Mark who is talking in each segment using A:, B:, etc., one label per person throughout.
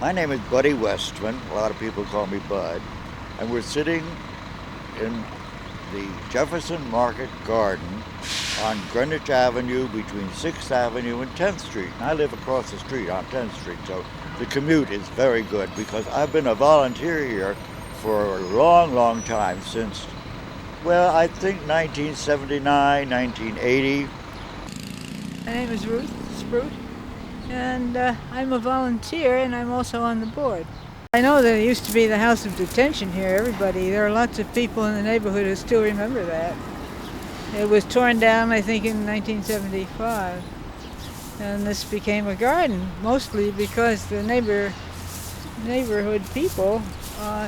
A: My name is Buddy Westman. A lot of people call me Bud. And we're sitting in the Jefferson Market Garden on Greenwich Avenue between 6th Avenue and 10th Street. And I live across the street on 10th Street, so the commute is very good because I've been a volunteer here for a long, long time since, well, I think 1979, 1980.
B: My name is Ruth Sprout, and I'm a volunteer, and I'm also on the board. I know that it used to be the House of Detention here. There are lots of people in the neighborhood who still remember that. It was torn down, I think, in 1975, and this became a garden, mostly because the neighborhood people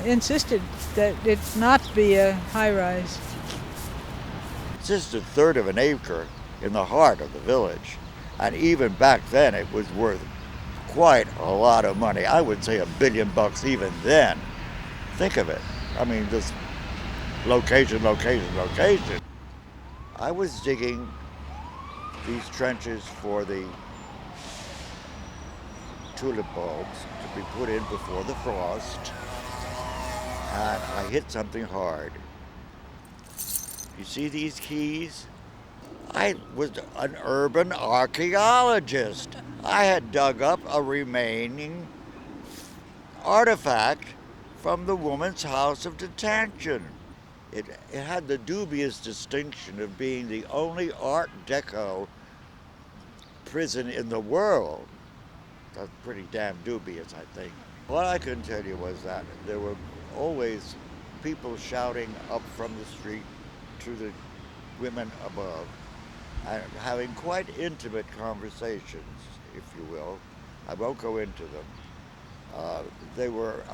B: insisted that it not be a high-rise.
A: It's just a third of an acre in the heart of the village. And even back then, it was worth quite a lot of money. I would say $1 billion even then. Think of it. I mean, this location. I was digging these trenches for the tulip bulbs to be put in before the frost, and I hit something hard. You see these keys? I was an urban archaeologist. I had dug up a remaining artifact from the woman's house of detention. It had the dubious distinction of being the only Art Deco prison in the world. That's pretty damn dubious, I think. What I can tell you was that there were always people shouting up from the street to the women above, and having quite intimate conversations, if you will. I won't go into them. They were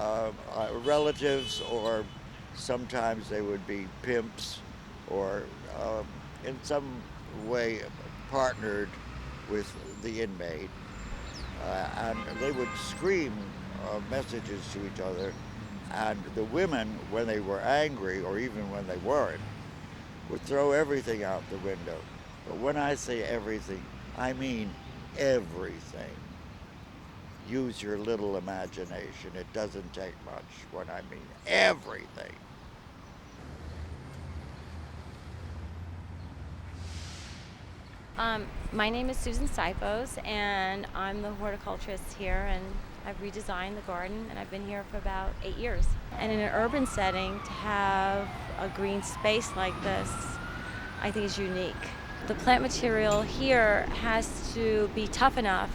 A: relatives, or sometimes they would be pimps, or in some way partnered with the inmate. And they would scream messages to each other, and the women, when they were angry, or even when they weren't, would throw everything out the window. But when I say everything, I mean everything. Use your little imagination. It doesn't take much when I mean everything.
C: My name is Susan Sipos, and I'm the horticulturist here, and I've redesigned the garden, and I've been here for about 8 years. And in an urban setting, to have a green space like this, I think is unique. The plant material here has to be tough enough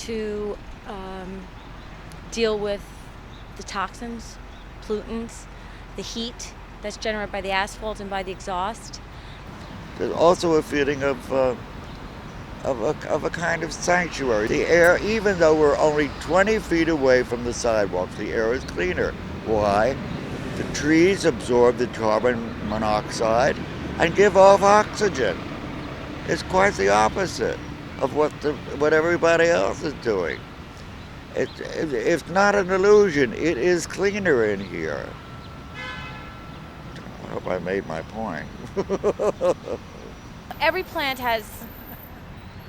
C: to deal with the toxins, pollutants, the heat that's generated by the asphalt and by the exhaust.
A: There's also a feeling of a kind of sanctuary. The air, even though we're only 20 feet away from the sidewalk, the air is cleaner. Why? The trees absorb the carbon monoxide and give off oxygen. It's quite the opposite of what everybody else is doing. It's not an illusion. It is cleaner in here. I hope I made my point.
C: Every plant has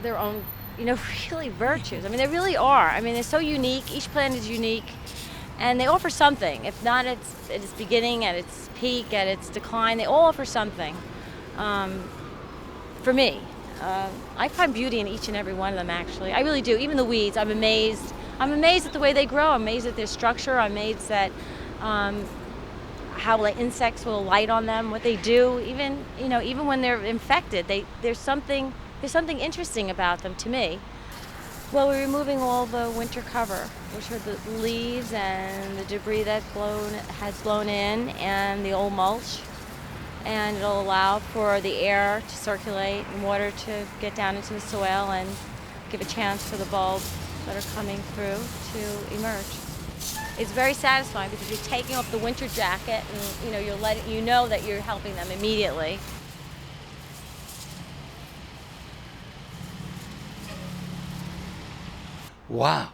C: their own, really virtues. I mean, they really are. I mean, they're so unique. Each plant is unique, and they offer something. If not at its beginning, at its peak, at its decline, they all offer something. For me, I find beauty in each and every one of them, actually. I really do. Even the weeds, I'm amazed. I'm amazed at the way they grow. I'm amazed at their structure. I'm amazed at how insects will alight on them, what they do. Even when they're infected, there's something interesting about them to me. Well, we're removing all the winter cover, which are the leaves and the debris that has blown in, and the old mulch. And it'll allow for the air to circulate and water to get down into the soil and give a chance for the bulbs that are coming through to emerge. It's very satisfying because you're taking off the winter jacket, and you know that you're helping them immediately.
D: Wow,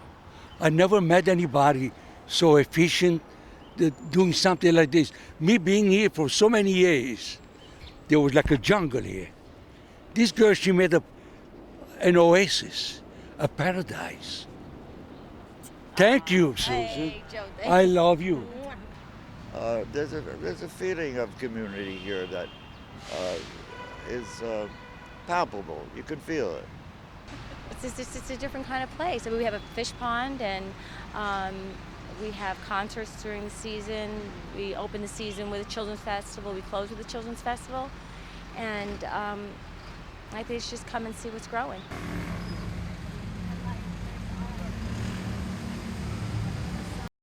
D: I never met anybody so efficient doing something like this. Me being here for so many years, there was like a jungle here. This girl, she made an oasis, a paradise. Thank you, Susan.
C: Hey, Joe, thank
D: I
C: you.
D: love you.
A: There's a feeling of community here that is palpable. You can feel it.
C: It's a different kind of place. I mean, we have a fish pond, and we have concerts during the season. We open the season with a children's festival. We close with a children's festival, and I think it's just come and see what's growing.